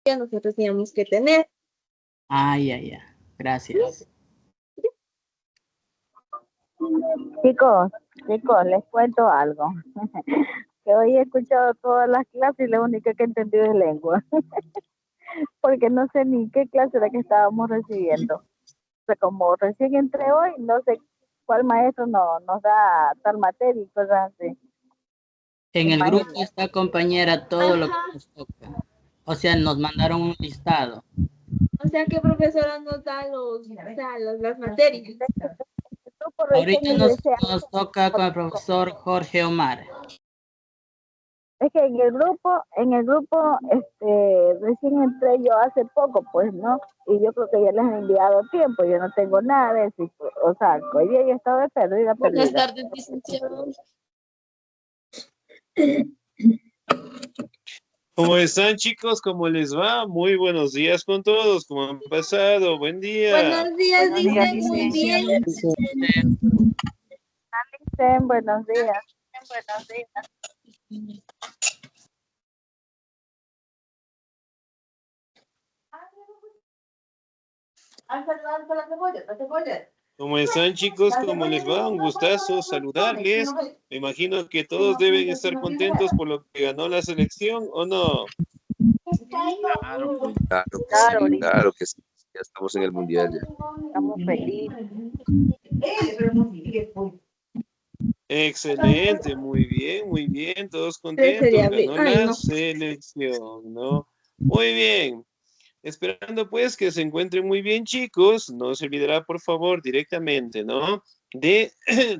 nosotros teníamos que tener. Ah, ya. Gracias. Chicos, les cuento algo. Que hoy he escuchado todas las clases y la única que he entendido es lengua. Porque no sé ni qué clase era que estábamos recibiendo. O sea, como recién entré hoy, no sé cuál maestro nos da tal materia y cosas así. En el grupo Imagínate. está, compañera, todo lo que Ajá. nos toca. O sea, nos mandaron un listado. O sea, ¿qué profesora nos da las materias? El grupo recién Ahorita ingresé. nos toca con el profesor Jorge Omar. Es que en el grupo, recién entré yo hace poco, pues, ¿no? Y yo creo que ya les he enviado a tiempo, yo no tengo nada de eso, o sea, hoy día yo estaba Buenas perdida. tardes, licenciado. ¿Cómo están, chicos? ¿Cómo les va? Muy buenos días con todos. ¿Cómo han pasado? Buen día. Buenos días, Buenos días, dicen muy bien. Licen, buenos días. ¿Cómo están, chicos? ¿Cómo les va? Un gustazo saludarles. Me imagino que todos deben estar contentos por lo que ganó la selección, ¿o no? Claro, Licen, Claro que sí, ya estamos en el mundial ya. estamos felices. Excelente, muy bien, todos 13 de contentos. abril. Ganó Ay, la no. selección, ¿no? Muy bien. Esperando pues que se encuentren muy bien, chicos. No se olvidará, por favor, directamente, ¿no? De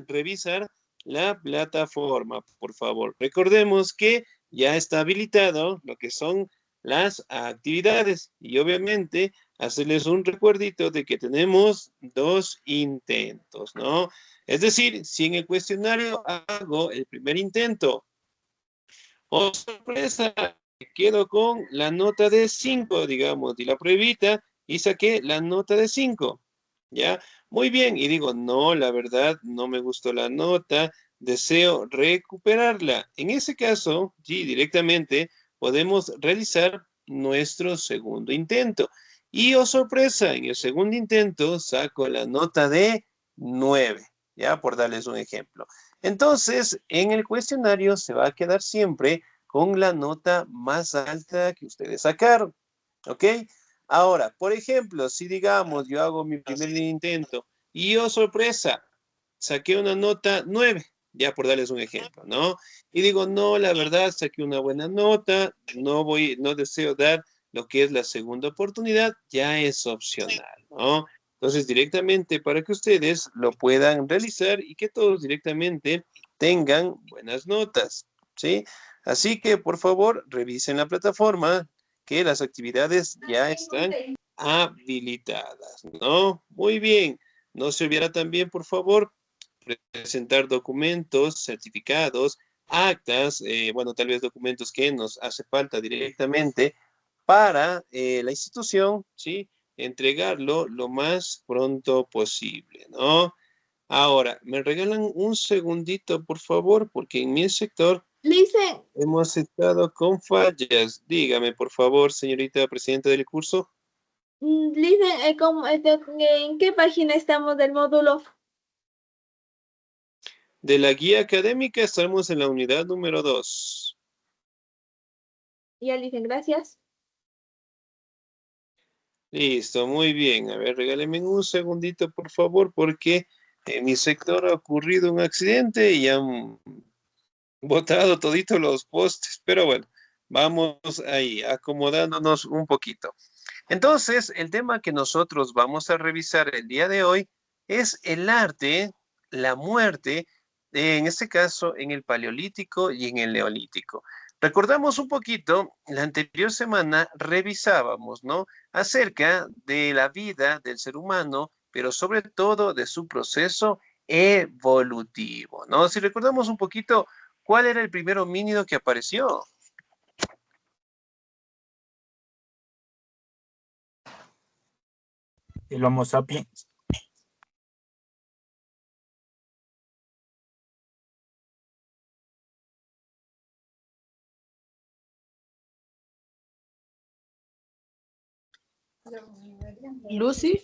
revisar la plataforma, por favor. Recordemos que ya está habilitado lo que son las actividades y obviamente hacerles un recuerdito de que tenemos 2 intentos, ¿no? Es decir, si en el cuestionario hago el primer intento, oh sorpresa, quedo con la nota de 5, digamos, di la pruebita y saqué la nota de 5, ¿ya? Muy bien, y digo, no, la verdad, no me gustó la nota, deseo recuperarla. En ese caso, sí, directamente podemos realizar nuestro segundo intento. Y, oh sorpresa, en el segundo intento saco la nota de 9, ¿ya? Por darles un ejemplo. Entonces, en el cuestionario se va a quedar siempre con la nota más alta que ustedes sacaron, ¿ok? Ahora, por ejemplo, si digamos yo hago mi primer intento y yo, sorpresa, saqué una nota 9, ya por darles un ejemplo, ¿no? Y digo, no, la verdad, saqué una buena nota, no deseo dar lo que es la segunda oportunidad, ya es opcional, ¿no? Entonces, directamente para que ustedes lo puedan realizar y que todos directamente tengan buenas notas, ¿sí? Así que, por favor, revisen la plataforma, que las actividades ya están habilitadas, ¿no? Muy bien. No se olvidará también, por favor, presentar documentos, certificados, actas, bueno, tal vez documentos que nos hace falta directamente para la institución, ¿sí? Entregarlo lo más pronto posible, ¿no? Ahora, ¿me regalan un segundito, por favor? Porque en mi sector Listen, hemos estado con fallas. Dígame, por favor, señorita presidenta del curso. listen, ¿en qué página estamos del módulo? De la guía académica estamos en la unidad número 2. Ya, listen, gracias. Listo, muy bien. A ver, regáleme un segundito, por favor, porque en mi sector ha ocurrido un accidente y han botado toditos los postes. Pero bueno, vamos ahí, acomodándonos un poquito. Entonces, el tema que nosotros vamos a revisar el día de hoy es el arte, la muerte, en este caso en el Paleolítico y en el Neolítico. Recordamos un poquito, la anterior semana revisábamos, ¿no? Acerca de la vida del ser humano, pero sobre todo de su proceso evolutivo, ¿no? Si recordamos un poquito, ¿cuál era el primer homínido que apareció? El Homo sapiens. Lucy.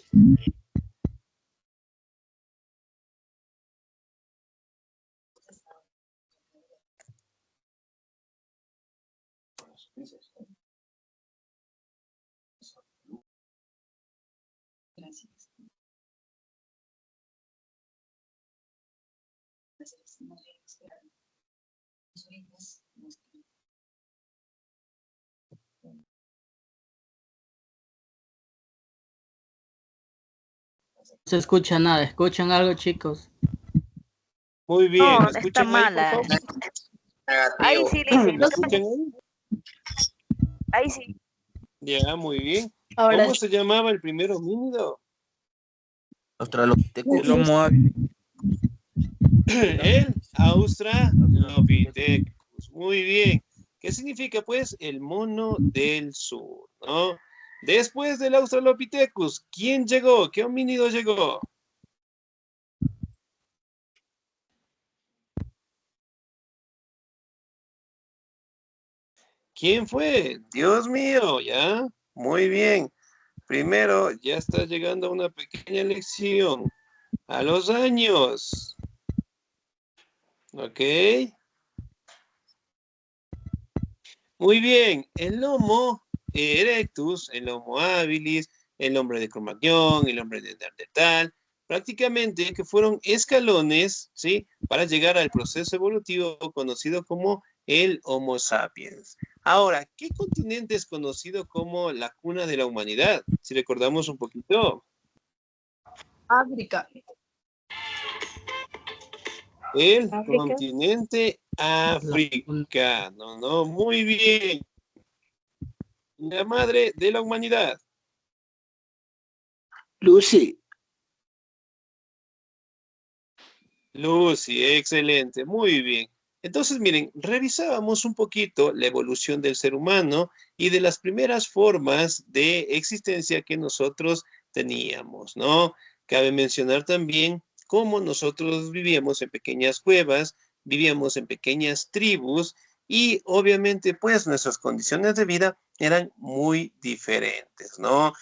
No se escucha nada. ¿Escuchan algo, chicos? Muy bien, No, ¿me está escuchan ahí, por mala. favor? Ahí sí, Lizzy, ¿Me lo que pasa, escuchan ahí? ahí sí. Ya, muy bien. Ahora ¿Cómo se llamaba el primer homínido? Australopithecus. el Homo habilis. El Australopithecus. Muy bien. ¿Qué significa, pues? El mono del sur, ¿no? Después del Australopithecus, ¿quién llegó? ¿Qué homínido llegó? ¿Quién fue? Dios mío, ¿ya? Muy bien. Primero, ya está llegando a una pequeña lección. A los años. ¿Ok? Muy bien. El Homo erectus, el Homo habilis, el hombre de Cro-Magnon, el hombre de Neandertal, prácticamente que fueron escalones, ¿sí? Para llegar al proceso evolutivo conocido como el Homo sapiens. Ahora, ¿qué continente es conocido como la cuna de la humanidad? Si recordamos un poquito. África. El África. continente africano, ¿no? Muy bien. La madre de la humanidad. Lucy. Lucy, excelente, muy bien. Entonces, miren, revisábamos un poquito la evolución del ser humano y de las primeras formas de existencia que nosotros teníamos, ¿no? Cabe mencionar también cómo nosotros vivíamos en pequeñas cuevas, vivíamos en pequeñas tribus y obviamente pues nuestras condiciones de vida eran muy diferentes, ¿no?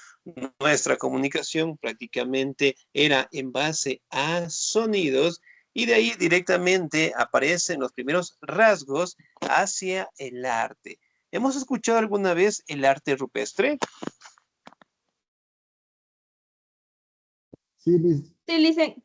Nuestra comunicación prácticamente era en base a sonidos y de ahí directamente aparecen los primeros rasgos hacia el arte. ¿Hemos escuchado alguna vez el arte rupestre? Sí, Licen.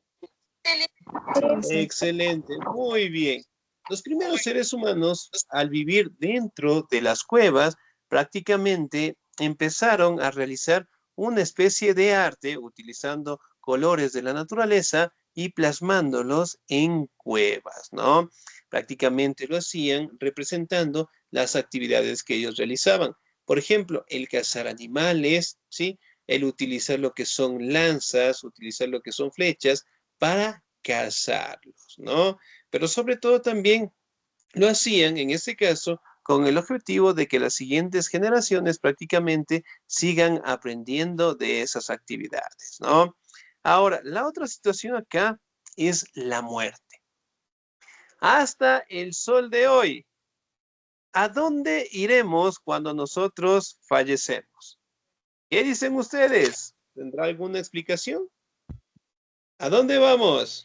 Excelente, muy bien. Los primeros seres humanos, al vivir dentro de las cuevas, prácticamente empezaron a realizar una especie de arte utilizando colores de la naturaleza y plasmándolos en cuevas, ¿no? Prácticamente lo hacían representando las actividades que ellos realizaban. Por ejemplo, el cazar animales, ¿sí? El utilizar lo que son lanzas, utilizar lo que son flechas para cazarlos, ¿no? Pero sobre todo también lo hacían, en este caso, con el objetivo de que las siguientes generaciones prácticamente sigan aprendiendo de esas actividades, ¿no? Ahora, la otra situación acá es la muerte. Hasta el sol de hoy, ¿a dónde iremos cuando nosotros fallecemos? ¿Qué dicen ustedes? ¿Tendrá alguna explicación? ¿A dónde vamos?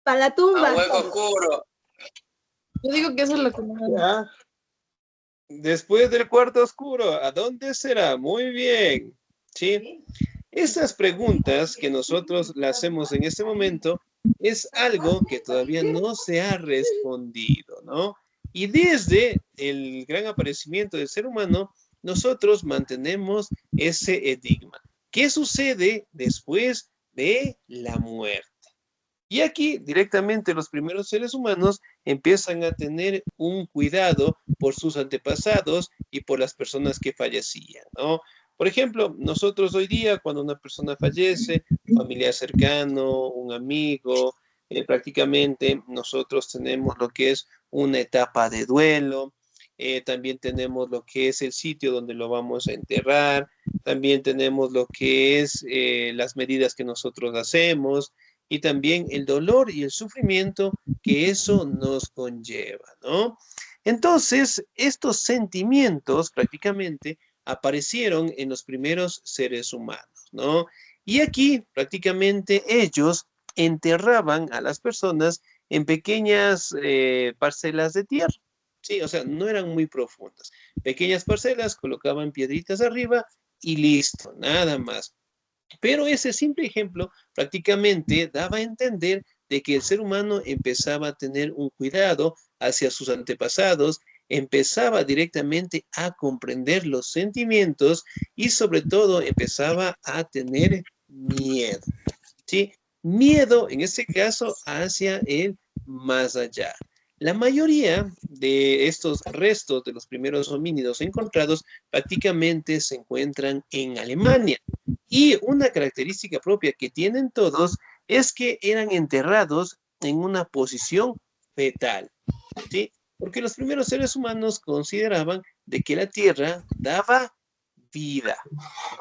Para la tumba. Oscuro. Yo digo que eso es lo que no. Ya. Después del cuarto oscuro, ¿a dónde será? Muy bien. ¿Sí? Estas preguntas que nosotros le hacemos en este momento es algo que todavía no se ha respondido, ¿no? Y desde el gran aparecimiento del ser humano, nosotros mantenemos ese enigma. ¿Qué sucede después de la muerte? Y aquí directamente los primeros seres humanos empiezan a tener un cuidado por sus antepasados y por las personas que fallecían, ¿no? Por ejemplo, nosotros hoy día, cuando una persona fallece, familiar cercano, un amigo, prácticamente nosotros tenemos lo que es una etapa de duelo, también tenemos lo que es el sitio donde lo vamos a enterrar, también tenemos lo que es las medidas que nosotros hacemos, y también el dolor y el sufrimiento que eso nos conlleva, ¿no? Entonces, estos sentimientos prácticamente aparecieron en los primeros seres humanos, ¿no? Y aquí prácticamente ellos enterraban a las personas en pequeñas parcelas de tierra. Sí, o sea, no eran muy profundas. Pequeñas parcelas, colocaban piedritas arriba y listo, nada más. Pero ese simple ejemplo prácticamente daba a entender de que el ser humano empezaba a tener un cuidado hacia sus antepasados, empezaba directamente a comprender los sentimientos y sobre todo empezaba a tener miedo, ¿sí? Miedo, en este caso, hacia el más allá. La mayoría de estos restos de los primeros homínidos encontrados prácticamente se encuentran en Alemania. Y una característica propia que tienen todos es que eran enterrados en una posición fetal, ¿sí? Porque los primeros seres humanos consideraban de que la tierra daba vida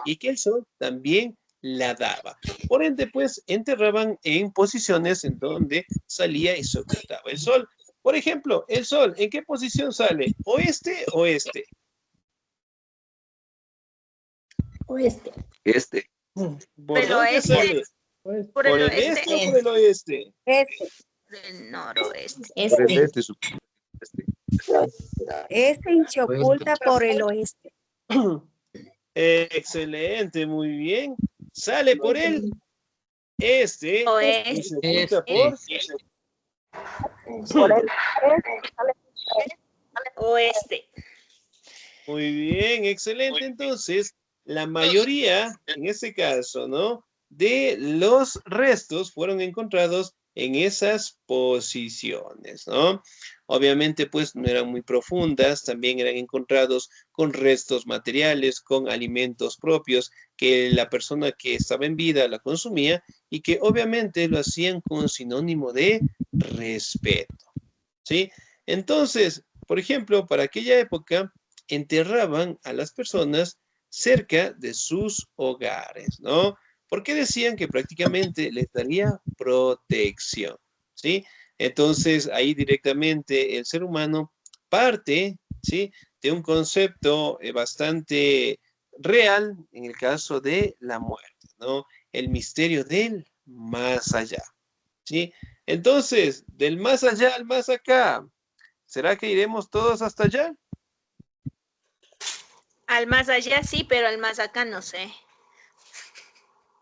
y que el sol también la daba. Por ende, pues, enterraban en posiciones en donde salía y se ocultaba el sol. Por ejemplo, el sol, ¿en qué posición sale? ¿Oeste o este? Oeste. Este, ¿Por dónde sale? Por ¿Por el el este o oeste. por el oeste? Del noroeste. por el este, Este se oculta por el oeste. Excelente, muy bien. Sale por el este y se oculta por... Por el este sale Oeste. Muy bien, excelente. Entonces, la mayoría, en este caso, ¿no? De los restos fueron encontrados en esas posiciones, ¿no? Obviamente, pues, no eran muy profundas, también eran encontrados con restos materiales, con alimentos propios que la persona que estaba en vida la consumía y que obviamente lo hacían con sinónimo de respeto, ¿sí? Entonces, por ejemplo, para aquella época, enterraban a las personas cerca de sus hogares, ¿no? Porque decían que prácticamente les daría protección, ¿sí? Entonces, ahí directamente el ser humano parte, ¿sí? De un concepto bastante real en el caso de la muerte, ¿no? El misterio del más allá, ¿sí? Entonces, del más allá al más acá, ¿será que iremos todos hasta allá? Al más allá sí, pero al más acá no sé.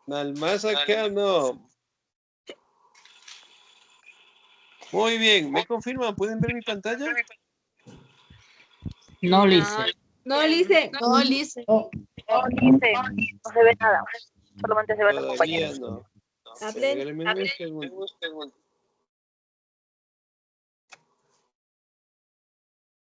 Al más acá no. Muy bien, ¿me confirman? ¿Pueden ver mi pantalla? No, Lice. No, Lice. No, Lice. no dice, no se ve nada. Solamente se ve tu Todavía compañero. no. Hablen. Regálenme un segundo.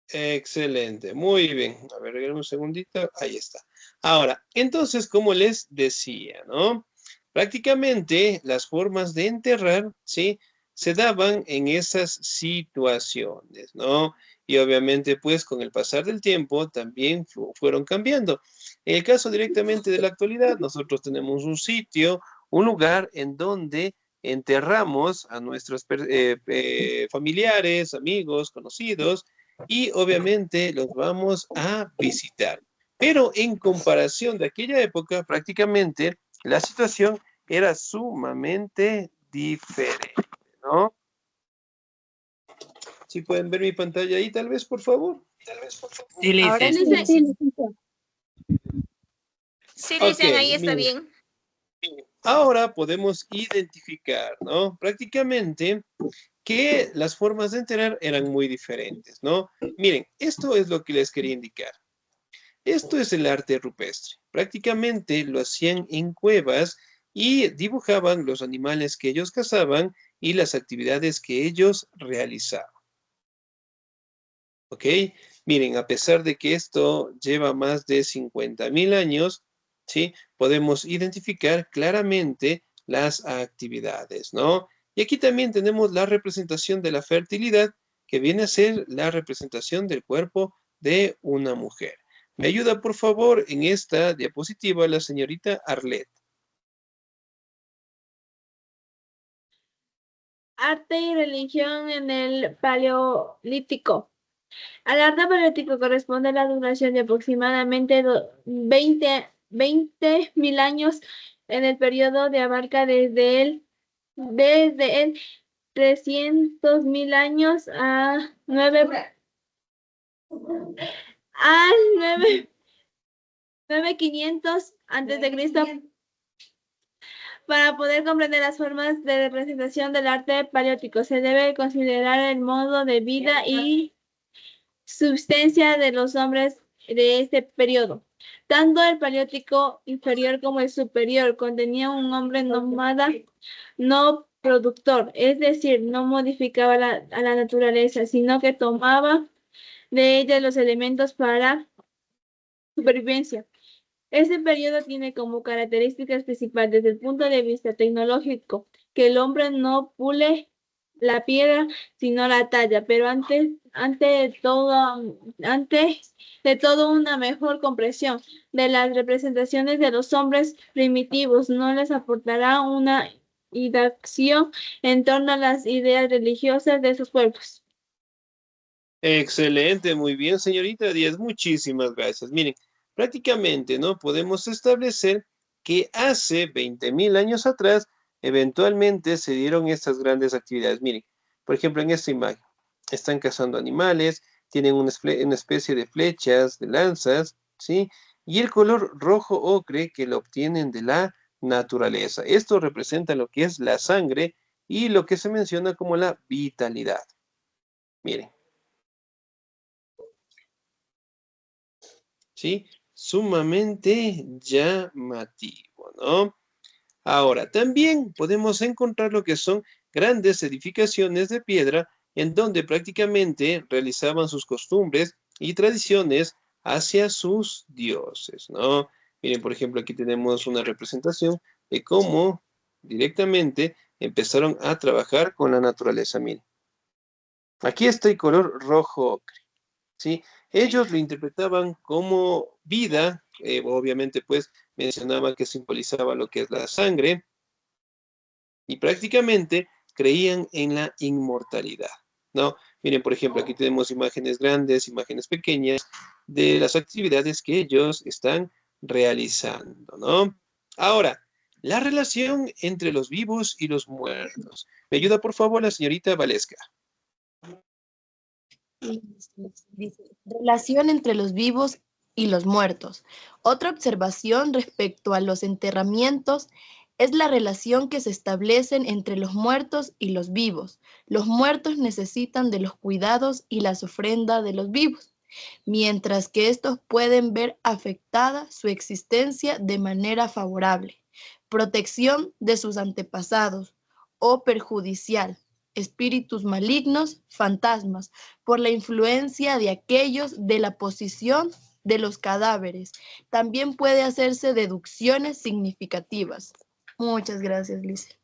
Excelente, muy bien. A ver, regálenme un segundito. Ahí está. Ahora, entonces, como les decía, ¿no? Prácticamente las formas de enterrar, ¿sí? Se daban en esas situaciones, ¿no? Y obviamente, pues, con el pasar del tiempo también fueron cambiando. En el caso directamente de la actualidad, nosotros tenemos un sitio, un lugar en donde enterramos a nuestros familiares, amigos, conocidos, y obviamente los vamos a visitar. Pero en comparación de aquella época, prácticamente la situación era sumamente diferente, ¿no? Si pueden ver mi pantalla ahí, tal vez, por favor. Sí, Ahora Lice. Lice. Sí, Ok, dicen ahí está miren. bien. Ahora podemos identificar, ¿no? Prácticamente que las formas de enterar eran muy diferentes, ¿no? Miren, esto es lo que les quería indicar. Esto es el arte rupestre. Prácticamente lo hacían en cuevas y dibujaban los animales que ellos cazaban y las actividades que ellos realizaban. ¿Ok? Miren, a pesar de que esto lleva más de 50.000 años, ¿sí? Podemos identificar claramente las actividades, ¿no? Y aquí también tenemos la representación de la fertilidad, que viene a ser la representación del cuerpo de una mujer. ¿Me ayuda, por favor, en esta diapositiva la señorita Arlet? Arte y religión en el Paleolítico. Al arte paleolítico corresponde la duración de aproximadamente 20.000 años en el periodo de abarca desde el 300.000 años a 9.500 antes de Cristo. Para poder comprender las formas de representación del arte paleolítico, se debe considerar el modo de vida y subsistencia de los hombres de este periodo. Tanto el paleolítico inferior como el superior contenía un hombre nómada, no productor, es decir, no modificaba a la naturaleza, sino que tomaba de ella los elementos para supervivencia. Este periodo tiene como características principales desde el punto de vista tecnológico que el hombre no pule la piedra, sino la talla, pero antes de todo una mejor comprensión de las representaciones de los hombres primitivos no les aportará una indagación en torno a las ideas religiosas de esos pueblos. Excelente, muy bien, señorita Díaz, muchísimas gracias. Miren, prácticamente, ¿no? Podemos establecer que hace 20.000 años atrás, eventualmente se dieron estas grandes actividades. Miren, por ejemplo, en esta imagen, están cazando animales, tienen una especie de flechas, de lanzas, ¿sí? Y el color rojo ocre que lo obtienen de la naturaleza. Esto representa lo que es la sangre y lo que se menciona como la vitalidad. Miren. ¿Sí? Sumamente llamativo, ¿no? Ahora, también podemos encontrar lo que son grandes edificaciones de piedra en donde prácticamente realizaban sus costumbres y tradiciones hacia sus dioses, ¿no? Miren, por ejemplo, aquí tenemos una representación de cómo directamente empezaron a trabajar con la naturaleza. Miren, aquí está el color rojo ocre. ¿Sí? Ellos lo interpretaban como vida, obviamente pues mencionaba que simbolizaba lo que es la sangre, y prácticamente creían en la inmortalidad, ¿no? Miren, por ejemplo, aquí tenemos imágenes grandes, imágenes pequeñas de las actividades que ellos están realizando, ¿no? Ahora, la relación entre los vivos y los muertos. ¿Me ayuda, por favor, la señorita Valesca? Dice, relación entre los vivos y los muertos. Otra observación respecto a los enterramientos es la relación que se establecen entre los muertos y los vivos. Los muertos necesitan de los cuidados y las ofrendas de los vivos, mientras que estos pueden ver afectada su existencia de manera favorable, protección de sus antepasados o perjudicial, espíritus malignos, fantasmas, por la influencia de aquellos de la posición de los cadáveres. También puede hacerse deducciones significativas. Muchas gracias, Lice.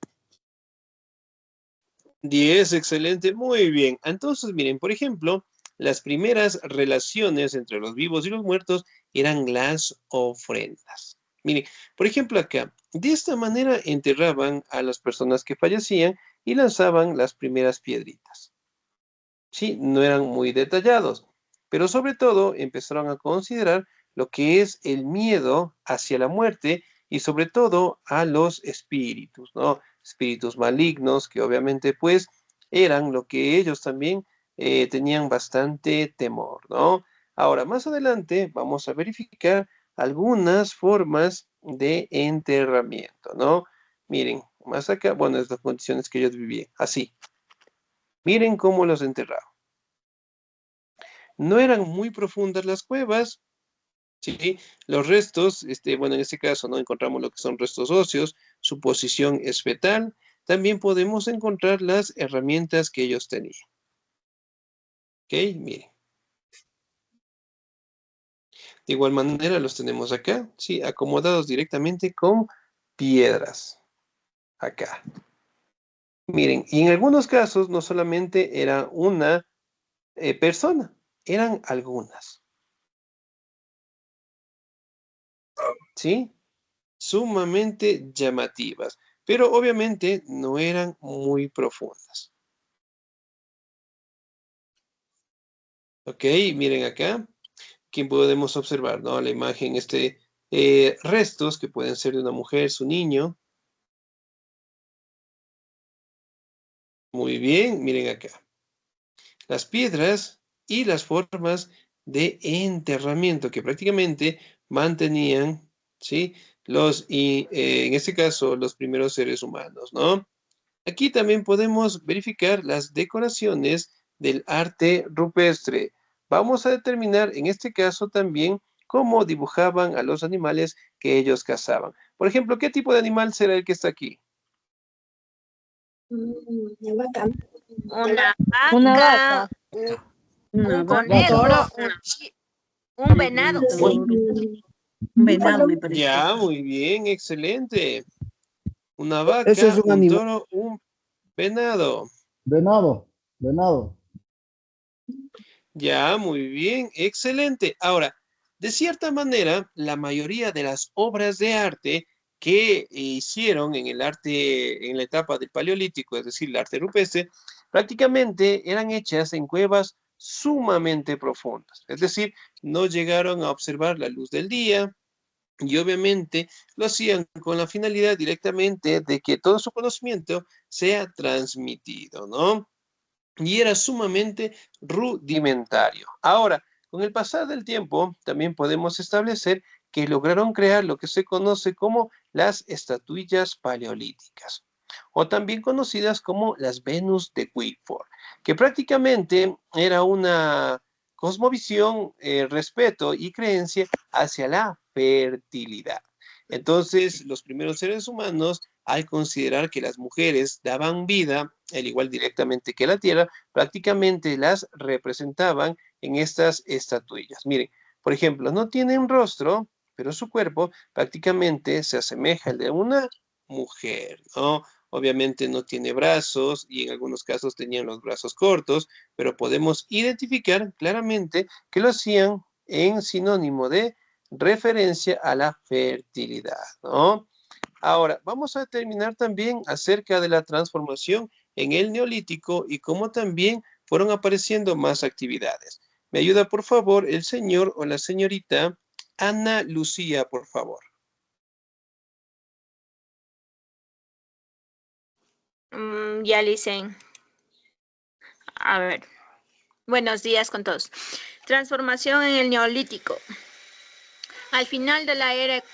10, excelente, muy bien. Entonces, miren, por ejemplo, las primeras relaciones entre los vivos y los muertos eran las ofrendas. Miren, por ejemplo, acá, de esta manera enterraban a las personas que fallecían y lanzaban las primeras piedritas. Sí, no eran muy detallados, pero sobre todo empezaron a considerar lo que es el miedo hacia la muerte y sobre todo a los espíritus, ¿no? Espíritus malignos que obviamente pues eran lo que ellos también tenían bastante temor, ¿no? Ahora, más adelante vamos a verificar algunas formas de enterramiento, ¿no? Miren, más acá, bueno, es las condiciones que ellos vivían, así. Miren cómo los enterraban. No eran muy profundas las cuevas, ¿sí? Los restos, bueno, en este caso no encontramos lo que son restos óseos, su posición es fetal. También podemos encontrar las herramientas que ellos tenían. ¿Ok? Miren. De igual manera los tenemos acá, ¿sí? Acomodados directamente con piedras. Acá. Miren, y en algunos casos no solamente era una persona, eran algunas. ¿Sí? Sumamente llamativas, pero obviamente no eran muy profundas. Ok, miren acá. Aquí podemos observar, ¿no? La imagen, restos que pueden ser de una mujer, su niño. Muy bien, miren acá. Las piedras y las formas de enterramiento que prácticamente mantenían, ¿sí? En este caso, los primeros seres humanos, ¿no? Aquí también podemos verificar las decoraciones del arte rupestre. Vamos a determinar en este caso también cómo dibujaban a los animales que ellos cazaban. Por ejemplo, ¿qué tipo de animal será el que está aquí? Una Una vaca, vaca. un vaca. conejo, un venado. Un venado, me parece. Ya, muy bien, excelente. Una Ese es vaca, un un animal. toro, un venado. Venado, venado. Ya, muy bien, excelente. Ahora, de cierta manera, la mayoría de las obras de arte que hicieron en el arte, en la etapa del Paleolítico, es decir, el arte rupestre, prácticamente eran hechas en cuevas sumamente profundas. Es decir, no llegaron a observar la luz del día y obviamente lo hacían con la finalidad directamente de que todo su conocimiento sea transmitido, ¿no? Y era sumamente rudimentario. Ahora, con el pasar del tiempo, también podemos establecer que lograron crear lo que se conoce como las estatuillas paleolíticas, o también conocidas como las Venus de Whitford, que prácticamente era una cosmovisión, respeto y creencia hacia la fertilidad. Entonces, los primeros seres humanos, al considerar que las mujeres daban vida, al igual directamente que la tierra, prácticamente las representaban en estas estatuillas. Miren, por ejemplo, no tienen rostro, pero su cuerpo prácticamente se asemeja al de una mujer, ¿no? Obviamente no tiene brazos y en algunos casos tenían los brazos cortos, pero podemos identificar claramente que lo hacían en sinónimo de referencia a la fertilidad, ¿no? Ahora, vamos a determinar también acerca de la transformación en el Neolítico y cómo también fueron apareciendo más actividades. ¿Me ayuda, por favor, el señor o la señorita Ana Lucía, por favor? Ya le dicen. A ver. Buenos días con todos. Transformación en el Neolítico. Al final de la era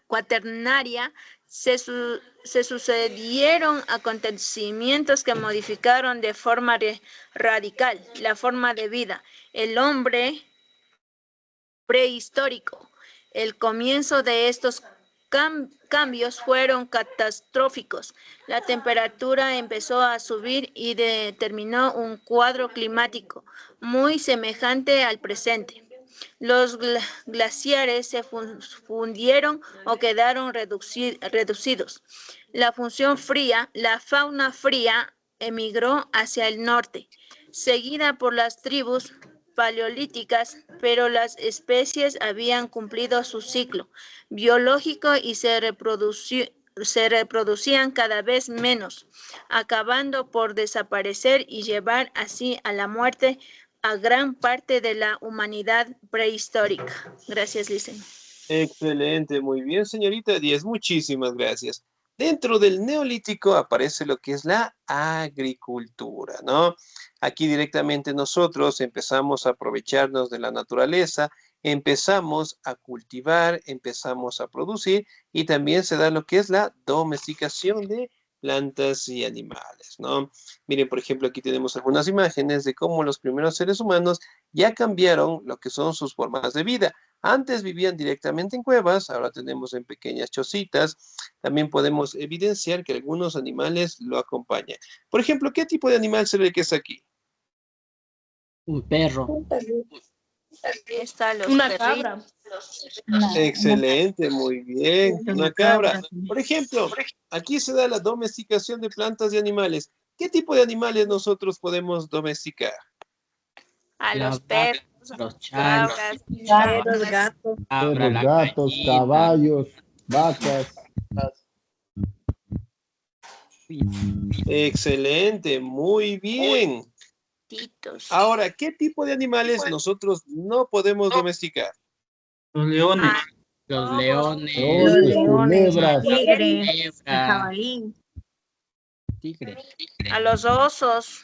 cuaternaria se sucedieron acontecimientos que modificaron de forma radical la forma de vida. El hombre prehistórico. El comienzo de estos cambios fueron catastróficos. La temperatura empezó a subir y determinó un cuadro climático muy semejante al presente. Los glaciares se fundieron o quedaron reducidos. La fauna fría emigró hacia el norte, seguida por las tribus paleolíticas, pero las especies habían cumplido su ciclo biológico y se reproducían cada vez menos, acabando por desaparecer y llevar así a la muerte a gran parte de la humanidad prehistórica. Gracias, Licen. Excelente, muy bien, señorita Díez, muchísimas gracias. Dentro del Neolítico aparece lo que es la agricultura, ¿no? Aquí directamente nosotros empezamos a aprovecharnos de la naturaleza, empezamos a cultivar, empezamos a producir y también se da lo que es la domesticación de plantas y animales, ¿no? Miren, por ejemplo, aquí tenemos algunas imágenes de cómo los primeros seres humanos ya cambiaron lo que son sus formas de vida. Antes vivían directamente en cuevas, ahora tenemos en pequeñas chocitas. También podemos evidenciar que algunos animales lo acompañan. Por ejemplo, ¿qué tipo de animal se ve que es aquí? Un perro. Una cabra. Excelente, muy bien. Una cabra. Por ejemplo, aquí se da la domesticación de plantas y animales. ¿Qué tipo de animales nosotros podemos domesticar? A La los vaca, perros, los chanchos, cabras, Perros, gatos. cabra, Perros, la gatos, gallina. caballos, vacas. Excelente, muy bien. Gatitos. Ahora, ¿qué tipo de animales nosotros no podemos domesticar? Los leones. Los Lobos, leones. Los Leones, leones, culebras, tigre, el Lebra, jabalí. tigre. a los osos.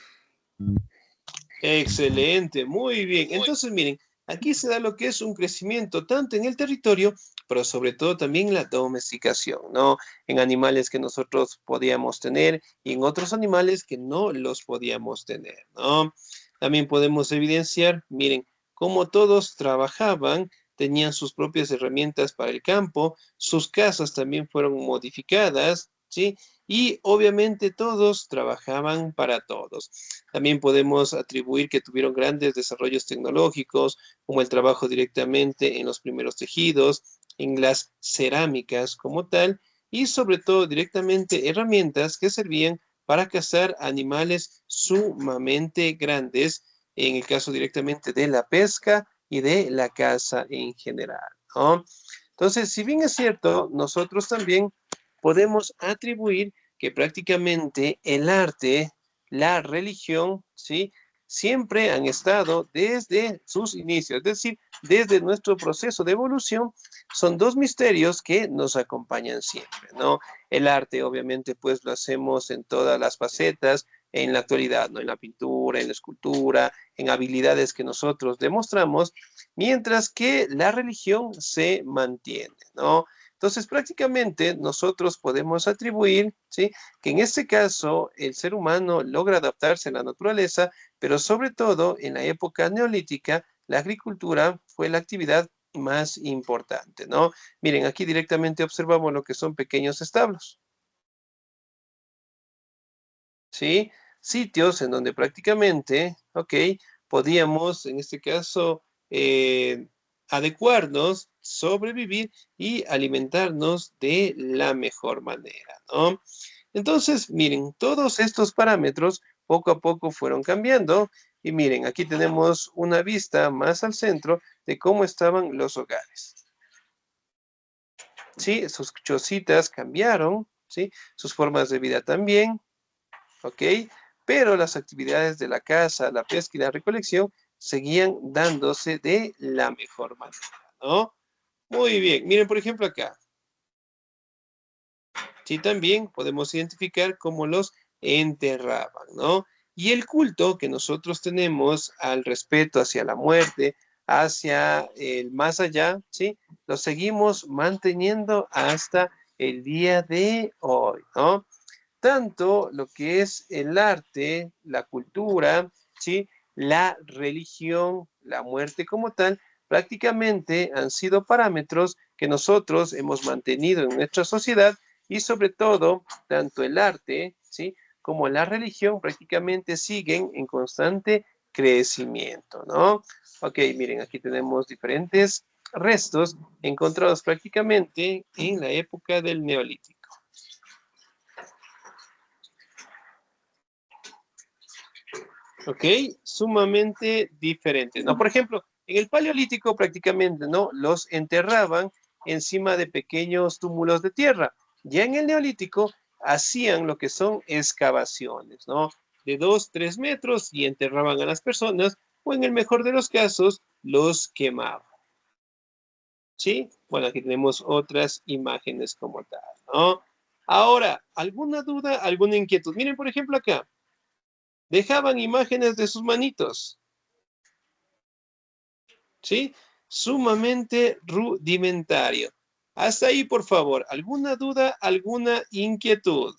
Excelente, muy bien. Entonces, miren, aquí se da lo que es un crecimiento tanto en el territorio, pero sobre todo también la domesticación, ¿no? En animales que nosotros podíamos tener y en otros animales que no los podíamos tener, ¿no? También podemos evidenciar, miren, cómo todos trabajaban, tenían sus propias herramientas para el campo, sus casas también fueron modificadas, ¿sí? Y obviamente todos trabajaban para todos. También podemos atribuir que tuvieron grandes desarrollos tecnológicos, como el trabajo directamente en los primeros tejidos, en las cerámicas como tal, y sobre todo directamente herramientas que servían para cazar animales sumamente grandes, en el caso directamente de la pesca y de la caza en general, ¿no? Entonces, si bien es cierto, nosotros también podemos atribuir que prácticamente el arte, la religión, ¿sí? Siempre han estado desde sus inicios, es decir, desde nuestro proceso de evolución, son dos misterios que nos acompañan siempre, ¿no? El arte, obviamente, pues lo hacemos en todas las facetas, en la actualidad, ¿no? En la pintura, en la escultura, en habilidades que nosotros demostramos, mientras que la religión se mantiene, ¿no? Entonces, prácticamente nosotros podemos atribuir, ¿sí? Que en este caso el ser humano logra adaptarse a la naturaleza, pero sobre todo en la época neolítica, la agricultura fue la actividad más importante, ¿no? Miren, aquí directamente observamos lo que son pequeños establos, ¿sí? Sitios en donde prácticamente, ok, podíamos, en este caso, adecuarnos, sobrevivir y alimentarnos de la mejor manera, ¿no? Entonces, miren, todos estos parámetros poco a poco fueron cambiando y miren, aquí tenemos una vista más al centro de cómo estaban los hogares. ¿Sí? Sus chocitas cambiaron, ¿sí? Sus formas de vida también, ¿ok? Pero las actividades de la caza, la pesca y la recolección seguían dándose de la mejor manera, ¿no? Muy bien, miren por ejemplo acá. Sí, también podemos identificar cómo los enterraban, ¿no? Y el culto que nosotros tenemos al respeto hacia la muerte, hacia el más allá, ¿sí? Lo seguimos manteniendo hasta el día de hoy, ¿no? Tanto lo que es el arte, la cultura, ¿sí? La religión, la muerte como tal, prácticamente han sido parámetros que nosotros hemos mantenido en nuestra sociedad y sobre todo, tanto el arte, ¿sí? Como la religión prácticamente siguen en constante crecimiento, ¿no? Ok, miren, aquí tenemos diferentes restos encontrados prácticamente en la época del Neolítico. ¿Ok? Sumamente diferentes, ¿no? Por ejemplo, en el Paleolítico prácticamente, ¿no? Los enterraban encima de pequeños túmulos de tierra. Ya en el Neolítico hacían lo que son excavaciones, ¿no? De 2, 3 metros y enterraban a las personas o en el mejor de los casos los quemaban. ¿Sí? Bueno, aquí tenemos otras imágenes como tal, ¿no? Ahora, ¿alguna duda, alguna inquietud? Miren, por ejemplo, acá. Dejaban imágenes de sus manitos, ¿sí? Sumamente rudimentario. Hasta ahí, por favor. ¿Alguna duda, alguna inquietud?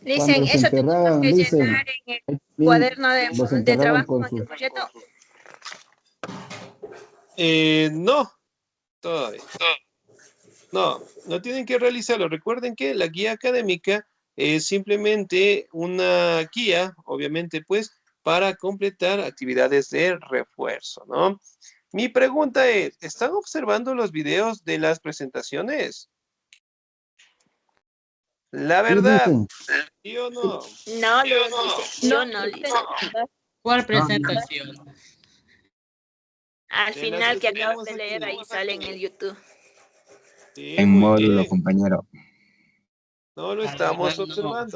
Dicen, cuando se eso tenemos enterraban, que dicen, llenar en el bien, cuaderno los de enterraban trabajo, con ¿no, sus... proyecto? No, todavía. No, no tienen que realizarlo. Recuerden que la guía académica es simplemente una guía, obviamente, pues, para completar actividades de refuerzo, ¿no? Mi pregunta es, ¿están observando los videos de las presentaciones? La Sí, verdad, dicen, ¿sí o no? No, Luz dice, yo no, Liz. ¿Cuál presentación? Al De las final que que acabas tenemos de leer, aquí. ahí sale en el YouTube. Sí, En muy módulo, bien. compañero. No lo A la estamos verdad, no. observando.